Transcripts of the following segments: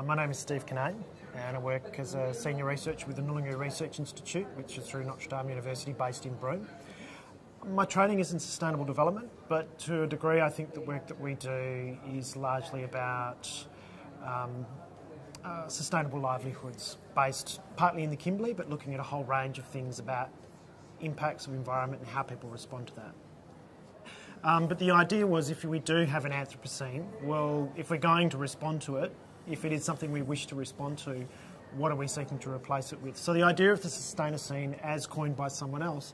My name is Steve Kinnane, and I work as a senior researcher with the Nulungu Research Institute, which is through Notre Dame University, based in Broome. My training is in sustainable development, but to a degree I think the work that we do is largely about sustainable livelihoods, based partly in the Kimberley, but looking at a whole range of things about impacts of environment and how people respond to that. But the idea was, if we do have an Anthropocene, well, if we're going to respond to it, if it is something we wish to respond to, what are we seeking to replace it with? So the idea of the Sustainocene, as coined by someone else,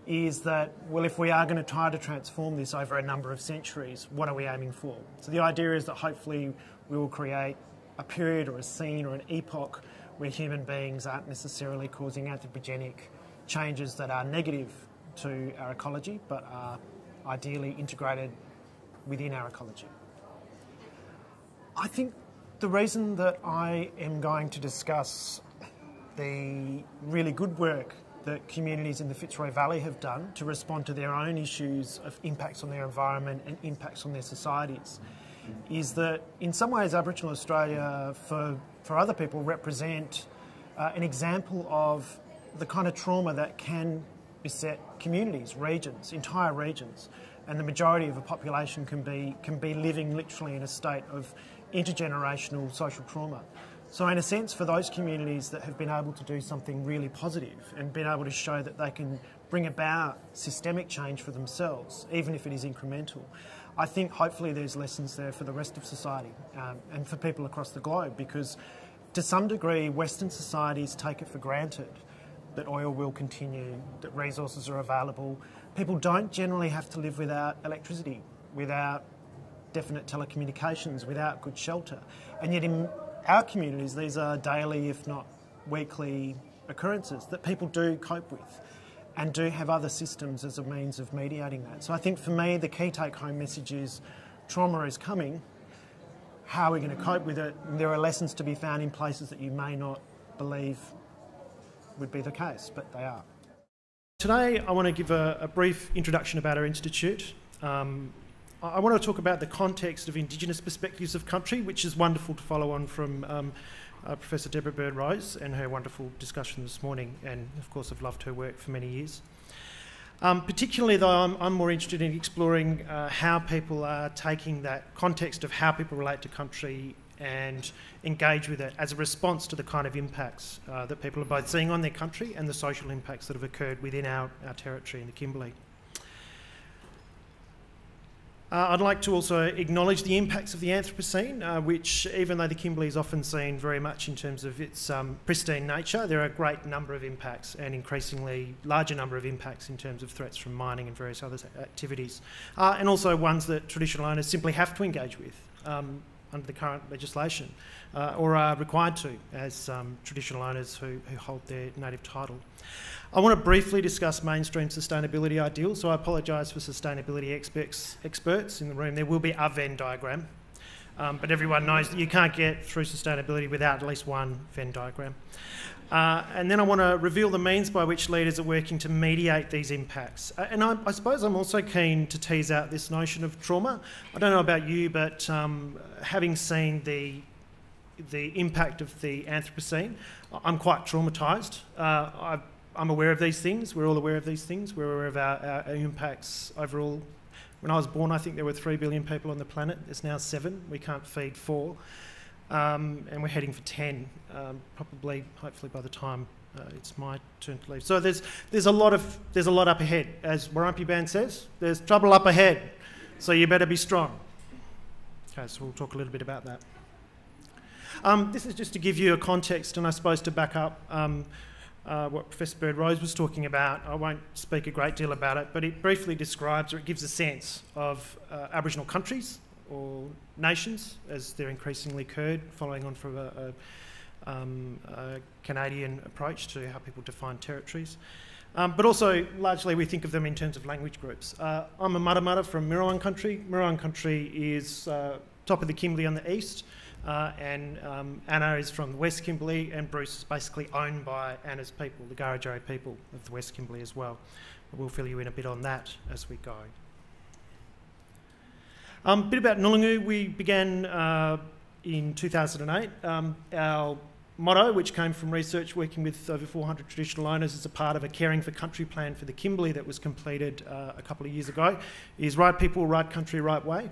is that, well, if we are going to try to transform this over a number of centuries, what are we aiming for? So the idea is that hopefully we will create a period or a scene or an epoch where human beings aren't necessarily causing anthropogenic changes that are negative to our ecology, but are ideally integrated within our ecology. I think the reason that I am going to discuss the really good work that communities in the Fitzroy Valley have done to respond to their own issues of impacts on their environment and impacts on their societies is that in some ways Aboriginal Australia for other people represent an example of the kind of trauma that can beset communities, regions, entire regions, and the majority of a population can be living literally in a state of intergenerational social trauma. So in a sense, for those communities that have been able to do something really positive and been able to show that they can bring about systemic change for themselves, even if it is incremental, I think hopefully there's lessons there for the rest of society and for people across the globe, because to some degree Western societies take it for granted that oil will continue, that resources are available. People don't generally have to live without electricity, without definite telecommunications, without good shelter. And yet in our communities, these are daily, if not weekly, occurrences that people do cope with and do have other systems as a means of mediating that. So I think for me, the key take-home message is trauma is coming. How are we going to cope with it? And there are lessons to be found in places that you may not believe would be the case, but they are. Today I want to give a brief introduction about our institute. I want to talk about the context of Indigenous perspectives of country, which is wonderful to follow on from Professor Deborah Bird-Rose and her wonderful discussion this morning, and of course I've loved her work for many years. Particularly though I'm more interested in exploring how people are taking that context of how people relate to country and engage with it as a response to the kind of impacts that people are both seeing on their country and the social impacts that have occurred within our territory in the Kimberley. I'd like to also acknowledge the impacts of the Anthropocene, which, even though the Kimberley is often seen very much in terms of its pristine nature, there are a great number of impacts, and increasingly larger number of impacts in terms of threats from mining and various other activities, and also ones that traditional owners simply have to engage with under the current legislation, or are required to as traditional owners who hold their native title. I want to briefly discuss mainstream sustainability ideals, so I apologise for sustainability experts in the room. There will be a Venn diagram, but everyone knows that you can't get through sustainability without at least one Venn diagram. And then I want to reveal the means by which leaders are working to mediate these impacts. And I suppose I'm also keen to tease out this notion of trauma. I don't know about you, but having seen the impact of the Anthropocene, I'm quite traumatised. I'm aware of these things. We're all aware of these things. We're aware of our impacts overall. When I was born, I think there were 3 billion people on the planet. There's now 7. We can't feed 4. And we're heading for 10, probably, hopefully by the time it's my turn to leave. So there's a lot up ahead. As Warumpi Band says, there's trouble up ahead, so you better be strong. Okay, so we'll talk a little bit about that. This is just to give you a context, and I suppose to back up what Professor Bird-Rose was talking about. I won't speak a great deal about it, but it briefly describes, or it gives a sense of Aboriginal countries or nations, as they're increasingly occurred, following on from a Canadian approach to how people define territories. But also, largely, we think of them in terms of language groups. I'm a Mudda from Mirrawong country. Mirrawong country is top of the Kimberley on the east, and Anna is from the West Kimberley, and Bruce is basically owned by Anna's people, the Karajarri people of the West Kimberley as well. But we'll fill you in a bit on that as we go. A bit about Nulungu. We began in 2008. Our motto, which came from research working with over 400 traditional owners as a part of a Caring for Country plan for the Kimberley that was completed a couple of years ago, is right people, right country, right way.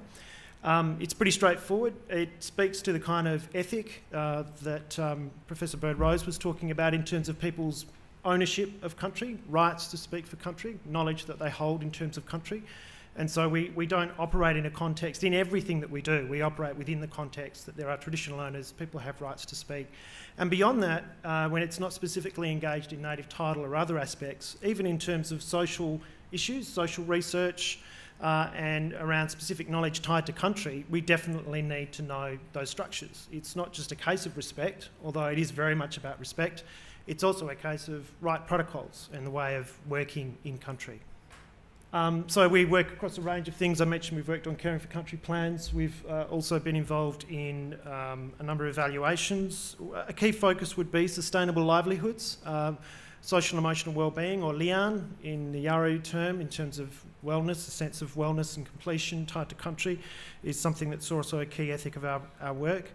It's pretty straightforward. It speaks to the kind of ethic that Professor Bird-Rose was talking about in terms of people's ownership of country, rights to speak for country, knowledge that they hold in terms of country. And so we don't operate in a context, in everything that we do, we operate within the context that there are traditional owners, people have rights to speak. And beyond that, when it's not specifically engaged in native title or other aspects, even in terms of social issues, social research, and around specific knowledge tied to country, we definitely need to know those structures. It's not just a case of respect, although it is very much about respect. It's also a case of right protocols and the way of working in country. So we work across a range of things. I mentioned we've worked on Caring for Country plans. We've also been involved in a number of evaluations. A key focus would be sustainable livelihoods, social and emotional wellbeing, or LIAN in the Yaru term, in terms of wellness, a sense of wellness and completion tied to country, is something that's also a key ethic of our work.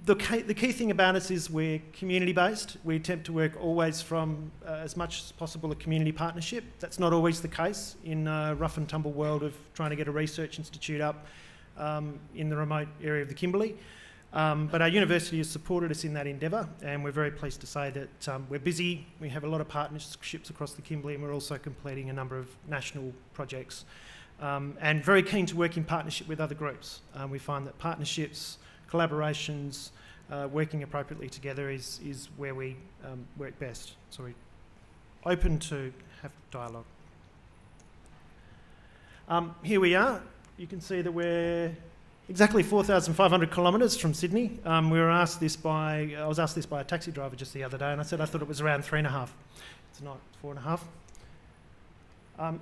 The key thing about us is we're community-based. We attempt to work always from, as much as possible, a community partnership. That's not always the case in a rough and tumble world of trying to get a research institute up in the remote area of the Kimberley. But our university has supported us in that endeavour, and we're very pleased to say that we're busy. We have a lot of partnerships across the Kimberley, and we're also completing a number of national projects. And very keen to work in partnership with other groups. We find that partnerships, collaborations, working appropriately together is where we work best. So we're open to have dialogue. Here we are. You can see that we're exactly 4,500 kilometres from Sydney. I was asked this by a taxi driver just the other day, and I said I thought it was around 3.5. It's not, 4.5.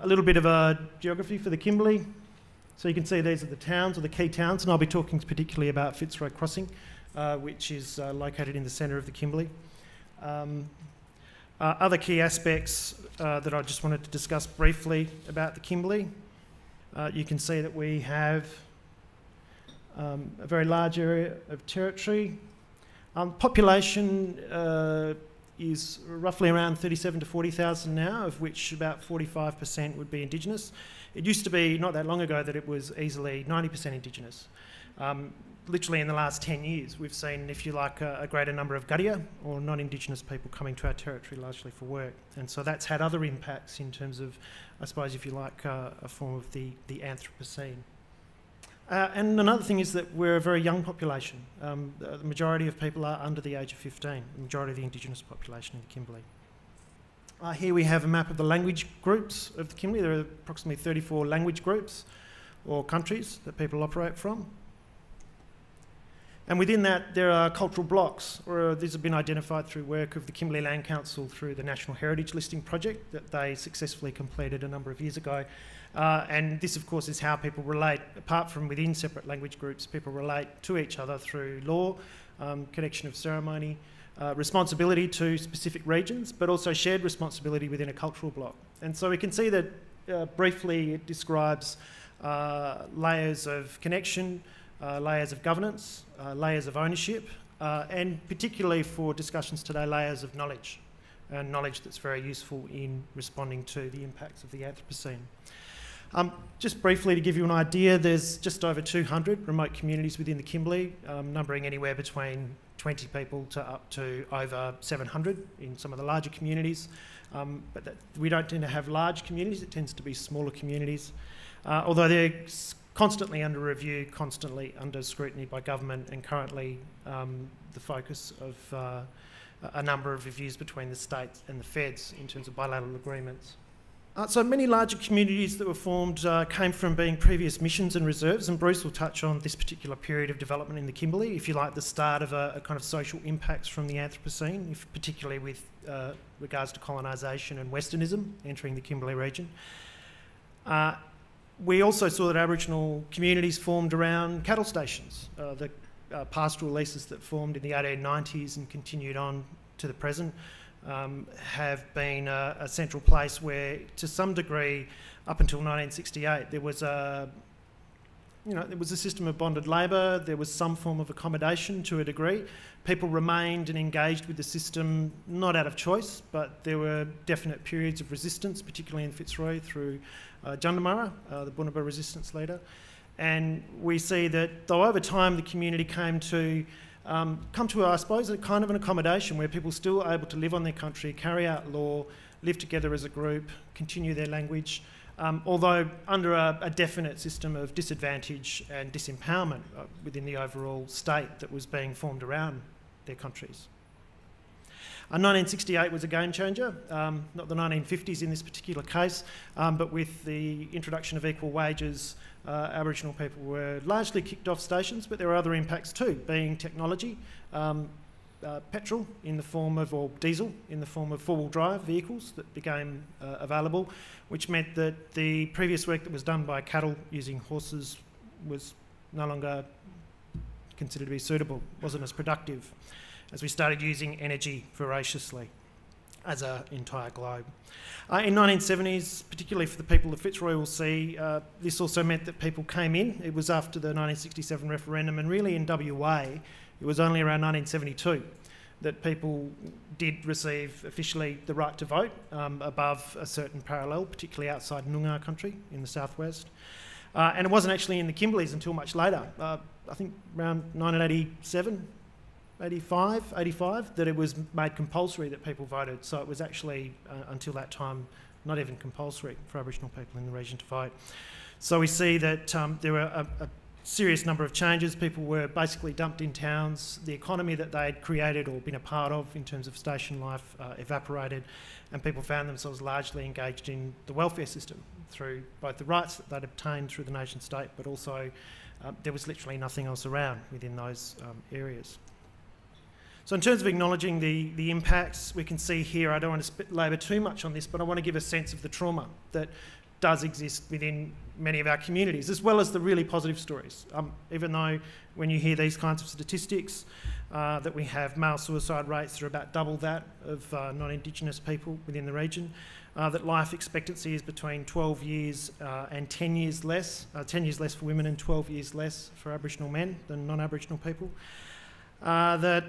A little bit of a geography for the Kimberley. So you can see these are the towns, or the key towns, and I'll be talking particularly about Fitzroy Crossing, which is located in the centre of the Kimberley. Other key aspects that I just wanted to discuss briefly about the Kimberley. You can see that we have a very large area of territory. Population is roughly around 37 to 40,000 now, of which about 45% would be Indigenous. It used to be, not that long ago, that it was easily 90% Indigenous. Literally in the last 10 years, we've seen, if you like, a greater number of Gadiya, or non-Indigenous people, coming to our territory largely for work. And so that's had other impacts in terms of, I suppose, if you like, a form of the Anthropocene. And another thing is that we're a very young population. The majority of people are under the age of 15, the majority of the Indigenous population in the Kimberley. Here we have a map of the language groups of the Kimberley. There are approximately 34 language groups or countries that people operate from. And within that, there are cultural blocks, or these have been identified through work of the Kimberley Land Council through the National Heritage Listing Project that they successfully completed a number of years ago. And this, of course, is how people relate. Apart from within separate language groups, people relate to each other through law, connection of ceremony, responsibility to specific regions, but also shared responsibility within a cultural block. And so we can see that briefly it describes layers of connection, layers of governance, layers of ownership, and particularly for discussions today, layers of knowledge, and knowledge that's very useful in responding to the impacts of the Anthropocene. Just briefly to give you an idea, there's just over 200 remote communities within the Kimberley, numbering anywhere between 20 people to up to over 700 in some of the larger communities. But we don't tend to have large communities, it tends to be smaller communities. Although they're constantly under review, constantly under scrutiny by government, and currently the focus of a number of reviews between the state and the feds in terms of bilateral agreements. So many larger communities that were formed came from being previous missions and reserves, and Bruce will touch on this particular period of development in the Kimberley, if you like, the start of a kind of social impacts from the Anthropocene, particularly with regards to colonisation and Westernism entering the Kimberley region. We also saw that Aboriginal communities formed around cattle stations, the pastoral leases that formed in the 1890s and continued on to the present. Have been a central place where, to some degree, up until 1968, there was a there was a system of bonded labour, there was some form of accommodation to a degree. People remained and engaged with the system, not out of choice, but there were definite periods of resistance, particularly in Fitzroy through Jundamara, the Bunaba resistance leader. And we see that though over time the community came to, I suppose, a kind of an accommodation where people still were able to live on their country, carry out law, live together as a group, continue their language, although under a definite system of disadvantage and disempowerment within the overall state that was being formed around their countries. 1968 was a game changer, not the 1950s in this particular case, but with the introduction of equal wages, Aboriginal people were largely kicked off stations, but there were other impacts too, being technology, petrol in the form of, or diesel in the form of four-wheel drive vehicles that became available, which meant that the previous work that was done by cattle using horses was no longer considered to be suitable, wasn't as productive, as we started using energy voraciously as an entire globe. In 1970s, particularly for the people of Fitzroy will see, this also meant that people came in. It was after the 1967 referendum, and really in WA, it was only around 1972 that people did receive officially the right to vote above a certain parallel, particularly outside Noongar country in the southwest. And it wasn't actually in the Kimberleys until much later, I think around 1987, 85, that it was made compulsory that people voted. So it was actually, until that time, not even compulsory for Aboriginal people in the region to vote. So we see that there were a serious number of changes. People were basically dumped in towns. The economy that they had created or been a part of in terms of station life evaporated, and people found themselves largely engaged in the welfare system through both the rights that they'd obtained through the nation state, but also there was literally nothing else around within those areas. So in terms of acknowledging the impacts, we can see here, I don't want to labour too much on this, but I want to give a sense of the trauma that does exist within many of our communities, as well as the really positive stories. Even though when you hear these kinds of statistics, that we have male suicide rates that are about double that of non-Indigenous people within the region, that life expectancy is between 12 years and 10 years less, 10 years less for women and 12 years less for Aboriginal men than non-Aboriginal people, that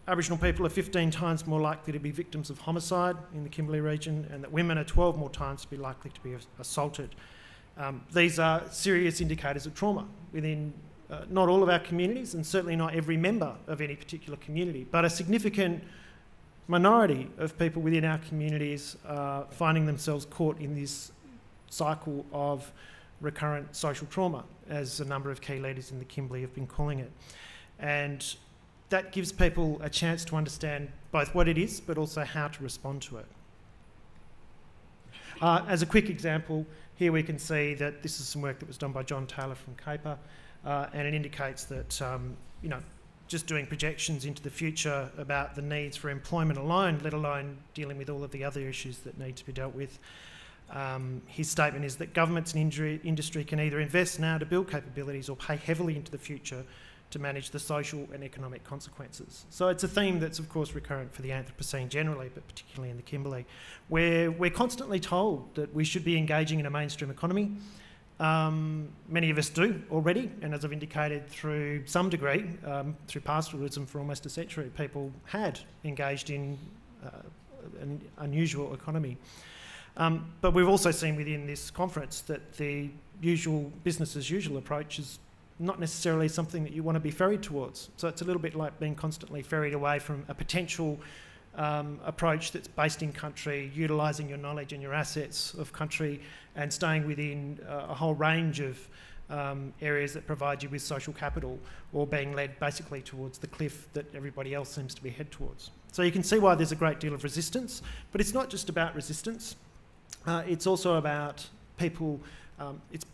Aboriginal people are 15 times more likely to be victims of homicide in the Kimberley region, and that women are 12 more times to be likely to be assaulted. These are serious indicators of trauma within not all of our communities, and certainly not every member of any particular community, but a significant minority of people within our communities are finding themselves caught in this cycle of recurrent social trauma, as a number of key leaders in the Kimberley have been calling it. And that gives people a chance to understand both what it is, but also how to respond to it. As a quick example, here we can see that this is some work that was done by John Taylor from CAPER, and it indicates that, just doing projections into the future about the needs for employment alone, let alone dealing with all of the other issues that need to be dealt with. His statement is that governments and industry can either invest now to build capabilities or pay heavily into the future to manage the social and economic consequences. So it's a theme that's of course recurrent for the Anthropocene generally, but particularly in the Kimberley, where we're constantly told that we should be engaging in a mainstream economy. Many of us do already, and as I've indicated, through some degree, through pastoralism for almost a century, people had engaged in an unusual economy. But we've also seen within this conference that the usual business as usual approach is not necessarily something that you want to be ferried towards. So it's a little bit like being constantly ferried away from a potential approach that's based in country, utilising your knowledge and your assets of country, and staying within a whole range of areas that provide you with social capital, or being led basically towards the cliff that everybody else seems to be head towards. So you can see why there's a great deal of resistance, but it's not just about resistance. It's also about people, it's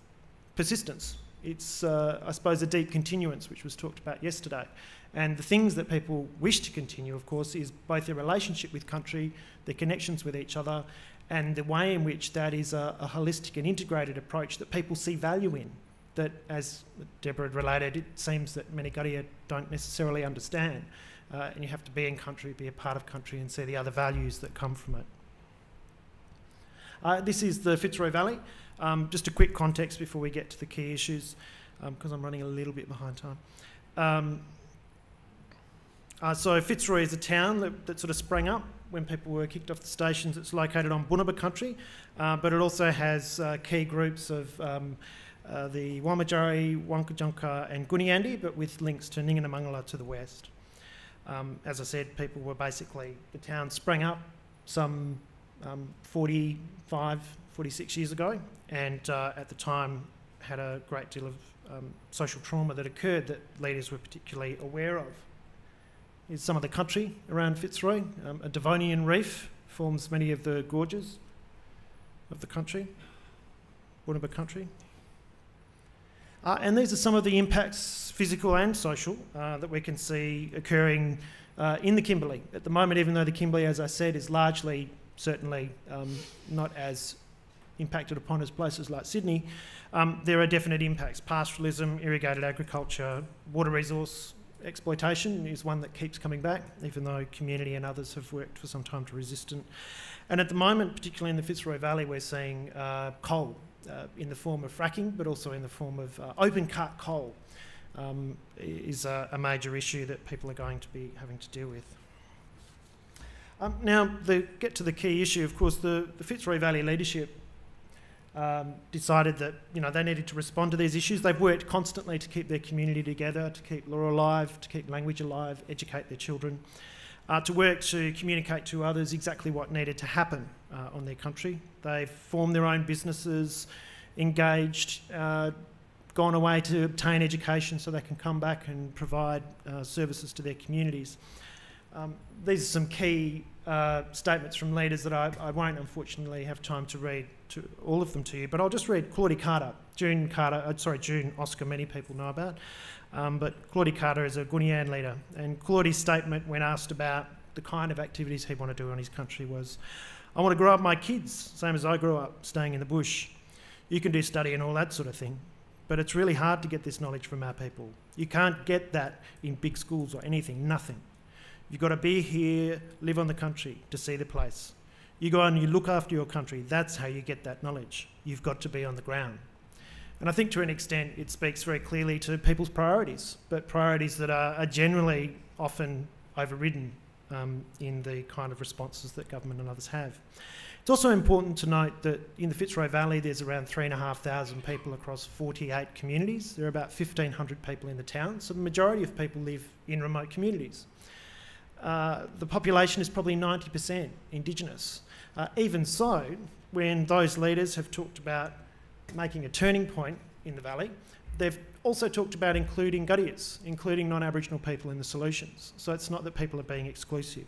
persistence. It's, I suppose, a deep continuance, which was talked about yesterday. And the things that people wish to continue, of course, is both their relationship with country, their connections with each other, and the way in which that is a holistic and integrated approach that people see value in, that, as Deborah had related, it seems that many Gadiya don't necessarily understand. And you have to be in country, be a part of country, and see the other values that come from it. This is the Fitzroy Valley. Just a quick context before we get to the key issues. because I'm running a little bit behind time. So Fitzroy is a town that sort of sprang up when people were kicked off the stations. It's located on Bunuba country, but it also has key groups of the Wamajari, Wankajunka and Guniandi, but with links to Ninganamangala to the west. As I said, people were basically, the town sprang up some 45, 46 years ago, and at the time had a great deal of social trauma that occurred that leaders were particularly aware of. Here's some of the country around Fitzroy. A Devonian reef forms many of the gorges of the country, Bunuba country. And these are some of the impacts, physical and social, that we can see occurring in the Kimberley. At the moment, even though the Kimberley, as I said, is largely, certainly not as impacted upon as places like Sydney, there are definite impacts. Pastoralism, irrigated agriculture, water resource exploitation is one that keeps coming back, even though community and others have worked for some time to resist it. And at the moment, particularly in the Fitzroy Valley, we're seeing coal in the form of fracking, but also in the form of open-cut coal is a major issue that people are going to be having to deal with. Now, get to the key issue, of course, the Fitzroy Valley leadership decided that they needed to respond to these issues. They've worked constantly to keep their community together, to keep law alive, to keep language alive, educate their children, to work to communicate to others exactly what needed to happen on their country. They've formed their own businesses, engaged, gone away to obtain education so they can come back and provide services to their communities. These are some key statements from leaders that I won't unfortunately have time to read all of them to you, but I'll just read Claudie Carter. June Oscar, many people know about, but Claudie Carter is a Gunian leader, and Claudie's statement when asked about the kind of activities he wanted to do on his country was, "I want to grow up my kids, same as I grew up, staying in the bush. You can do study and all that sort of thing, but it's really hard to get this knowledge from our people. You can't get that in big schools or anything, nothing. You've got to be here, live on the country to see the place. You go and you look after your country, that's how you get that knowledge. You've got to be on the ground." And I think to an extent it speaks very clearly to people's priorities, but priorities that are generally often overridden in the kind of responses that government and others have. It's also important to note that in the Fitzroy Valley there's around 3,500 people across 48 communities. There are about 1,500 people in the town, so the majority of people live in remote communities. The population is probably 90% Indigenous. Even so, when those leaders have talked about making a turning point in the valley, they've also talked about including Gadias, including non-Aboriginal people in the solutions. So it's not that people are being exclusive.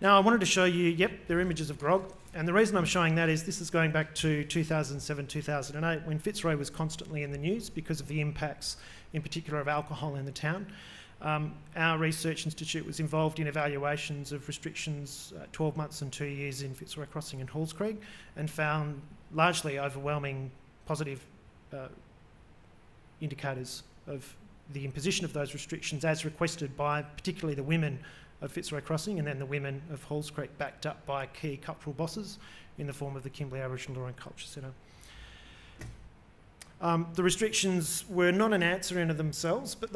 Now, I wanted to show you, yep, they're images of grog, and the reason I'm showing that is this is going back to 2007, 2008, when Fitzroy was constantly in the news because of the impacts, in particular, of alcohol in the town. Our research institute was involved in evaluations of restrictions 12 months and 2 years in Fitzroy Crossing and Halls Creek, and found largely overwhelming positive indicators of the imposition of those restrictions as requested by particularly the women of Fitzroy Crossing and then the women of Halls Creek, backed up by key cultural bosses in the form of the Kimberley Aboriginal Law and Culture Centre. The restrictions were not an answer in of themselves, but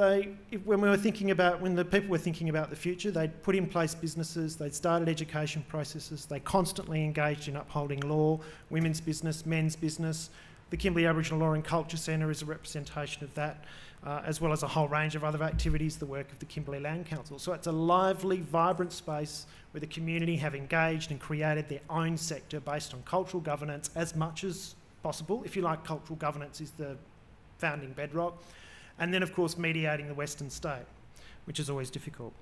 when the people were thinking about the future, they'd put in place businesses, they'd started education processes, they constantly engaged in upholding law, women's business, men's business. The Kimberley Aboriginal Law and Culture Centre is a representation of that, as well as a whole range of other activities, the work of the Kimberley Land Council. So it's a lively, vibrant space where the community have engaged and created their own sector based on cultural governance as much as possible. If you like, cultural governance is the founding bedrock. And then, of course, mediating the Western state, which is always difficult.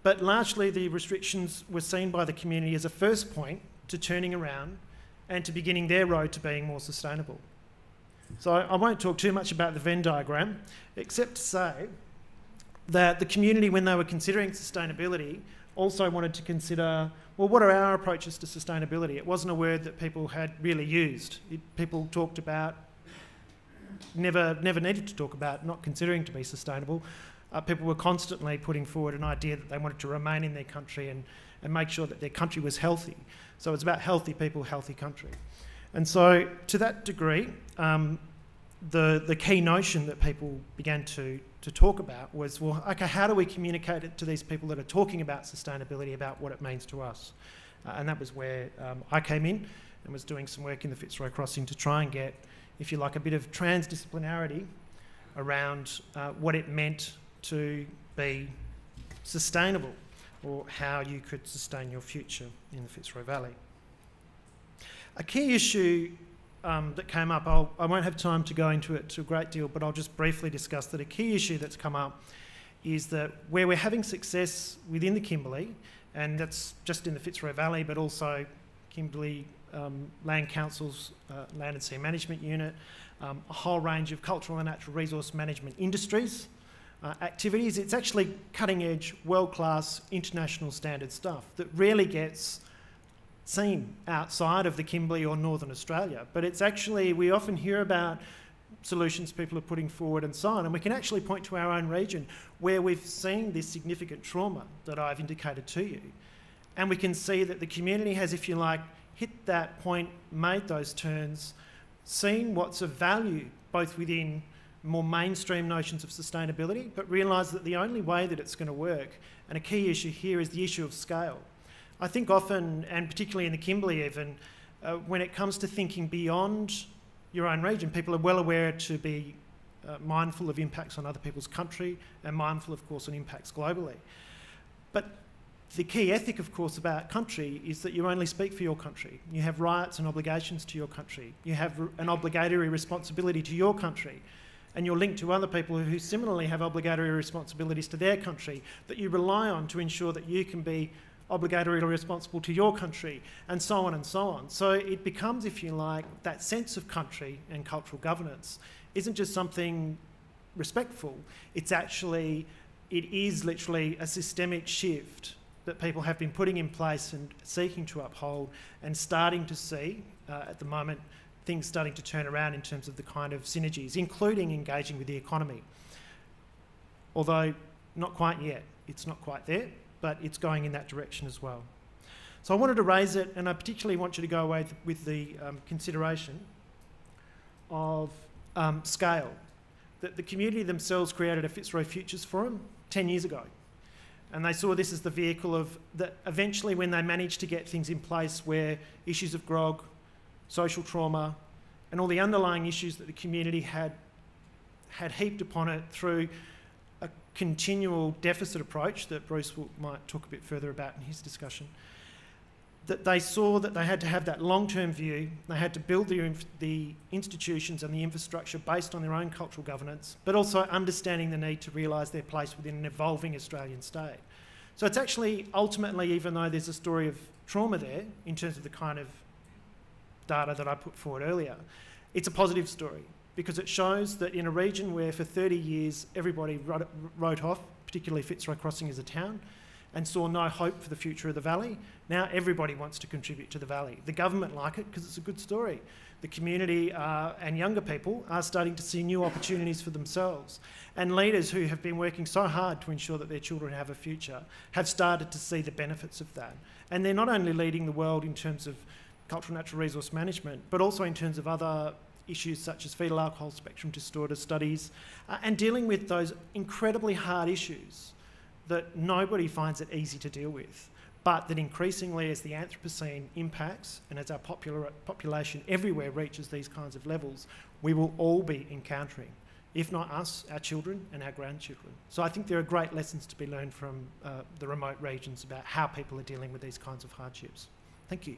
But largely, the restrictions were seen by the community as a first point to turning around and to beginning their road to being more sustainable. So I won't talk too much about the Venn diagram, except to say that the community, when they were considering sustainability, also wanted to consider, well, what are our approaches to sustainability? It wasn't a word that people had really used. People talked about, never needed to talk about not considering to be sustainable. People were constantly putting forward an idea that they wanted to remain in their country and make sure that their country was healthy. So it's about healthy people, healthy country. And so to that degree, the key notion that people began to talk about was, well, okay, how do we communicate it to these people that are talking about sustainability, about what it means to us? And that was where I came in and was doing some work in the Fitzroy Crossing to try and get, if you like, a bit of transdisciplinarity around what it meant to be sustainable, or how you could sustain your future in the Fitzroy Valley. A key issue that came up, I won't have time to go into it to a great deal, but I'll just briefly discuss that a key issue that's come up is that where we're having success within the Kimberley, and that's just in the Fitzroy Valley, but also Kimberley Land Council's Land and Sea Management Unit, a whole range of cultural and natural resource management industries, activities. It's actually cutting-edge, world-class, international standard stuff that rarely gets seen outside of the Kimberley or Northern Australia. But it's actually, we often hear about solutions people are putting forward and so on, and we can actually point to our own region where we've seen this significant trauma that I've indicated to you. And we can see that the community has, if you like, hit that point, made those turns, seen what's of value both within more mainstream notions of sustainability, but realise that the only way that it's going to work, and a key issue here, is the issue of scale. I think often, and particularly in the Kimberley even, when it comes to thinking beyond your own region, people are well aware to be mindful of impacts on other people's country and mindful, of course, on impacts globally. But the key ethic, of course, about country is that you only speak for your country. You have rights and obligations to your country. You have an obligatory responsibility to your country. And you're linked to other people who similarly have obligatory responsibilities to their country that you rely on to ensure that you can be obligatorily responsible to your country, and so on and so on. So it becomes, if you like, that sense of country and cultural governance isn't just something respectful, it's actually, it is literally a systemic shift that people have been putting in place and seeking to uphold, and starting to see, at the moment, things starting to turn around in terms of the kind of synergies, including engaging with the economy. Although not quite yet, it's not quite there, but it's going in that direction as well. So I wanted to raise it, and I particularly want you to go away with the consideration of scale. That the community themselves created a Fitzroy Futures Forum 10 years ago. And they saw this as the vehicle of that eventually, when they managed to get things in place where issues of grog, social trauma, and all the underlying issues that the community had heaped upon it through a continual deficit approach that Bruce might talk a bit further about in his discussion, that they saw that they had to have that long-term view, they had to build the institutions and the infrastructure based on their own cultural governance, but also understanding the need to realise their place within an evolving Australian state. So it's actually, ultimately, even though there's a story of trauma there, in terms of the kind of data that I put forward earlier, it's a positive story because it shows that in a region where for 30 years everybody wrote off, particularly Fitzroy Crossing as a town, and saw no hope for the future of the valley, now everybody wants to contribute to the valley. The government like it because it's a good story. The community and younger people are starting to see new opportunities for themselves. And leaders who have been working so hard to ensure that their children have a future have started to see the benefits of that. And they're not only leading the world in terms of cultural natural resource management, but also in terms of other issues such as fetal alcohol spectrum disorder studies, and dealing with those incredibly hard issues that nobody finds it easy to deal with, but that increasingly as the Anthropocene impacts and as our population everywhere reaches these kinds of levels, we will all be encountering, if not us, our children and our grandchildren. So I think there are great lessons to be learned from the remote regions about how people are dealing with these kinds of hardships. Thank you.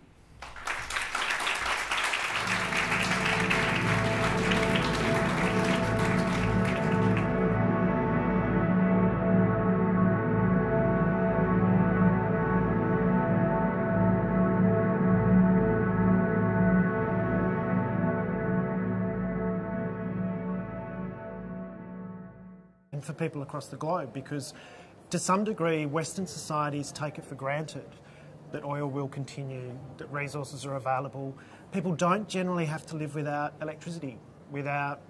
For people across the globe, because to some degree Western societies take it for granted that oil will continue, that resources are available. People don't generally have to live without electricity, without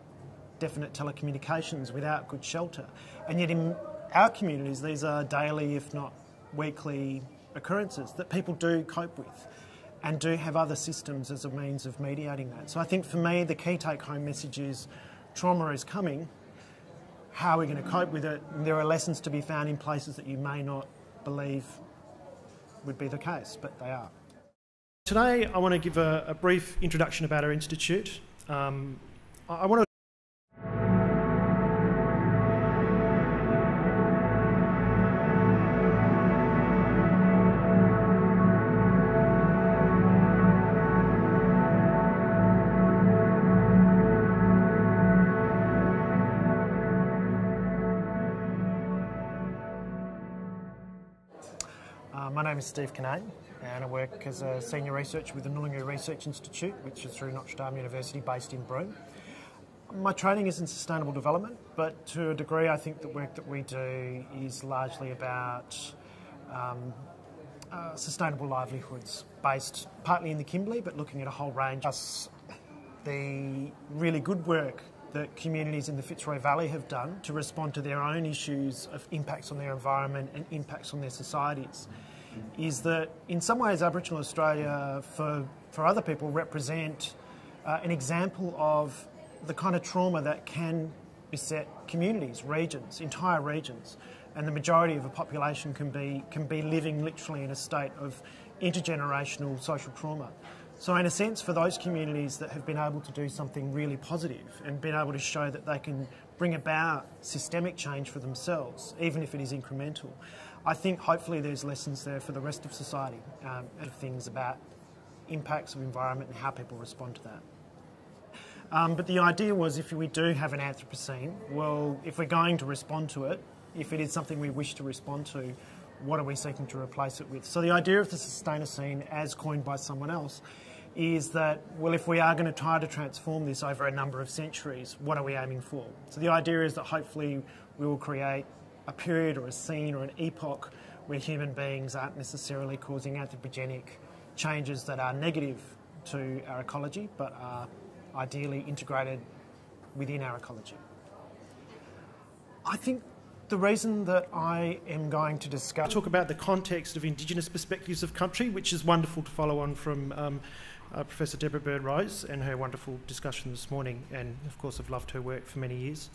definite telecommunications, without good shelter. And yet in our communities these are daily, if not weekly, occurrences that people do cope with and do have other systems as a means of mediating that. So I think for me the key take-home message is trauma is coming, how are we going to cope with it? And there are lessons to be found in places that you may not believe would be the case, but they are. Today I want to give a brief introduction about our institute. I want to My name is Steve Kinnane, and I work as a senior researcher with the Nulungu Research Institute, which is through Notre Dame University based in Broome. My training is in sustainable development, but to a degree I think the work that we do is largely about sustainable livelihoods, based partly in the Kimberley, but looking at a whole range of the really good work that communities in the Fitzroy Valley have done to respond to their own issues of impacts on their environment and impacts on their societies, is that in some ways Aboriginal Australia for other people represent an example of the kind of trauma that can beset communities, regions, entire regions, and the majority of a population can be living literally in a state of intergenerational social trauma. So in a sense, for those communities that have been able to do something really positive and been able to show that they can bring about systemic change for themselves, even if it is incremental, I think hopefully there's lessons there for the rest of society, and things about impacts of environment and how people respond to that. But the idea was, if we do have an Anthropocene, well, if we're going to respond to it, if it is something we wish to respond to, what are we seeking to replace it with? So the idea of the Sustainocene, as coined by someone else, is that, well, if we are going to try to transform this over a number of centuries, what are we aiming for? So the idea is that hopefully we will create a period or a scene or an epoch where human beings aren't necessarily causing anthropogenic changes that are negative to our ecology, but are ideally integrated within our ecology. I think the reason that I am going to talk about the context of Indigenous perspectives of country, which is wonderful to follow on from Professor Deborah Bird-Rose and her wonderful discussion this morning, and of course I've loved her work for many years.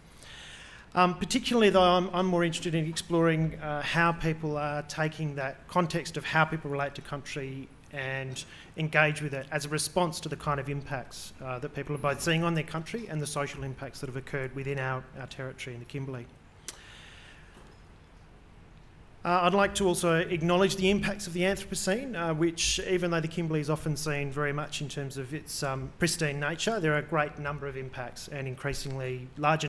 Particularly though, I'm more interested in exploring how people are taking that context of how people relate to country and engage with it as a response to the kind of impacts that people are both seeing on their country and the social impacts that have occurred within our territory in the Kimberley. I'd like to also acknowledge the impacts of the Anthropocene, which, even though the Kimberley is often seen very much in terms of its pristine nature, there are a great number of impacts and increasingly larger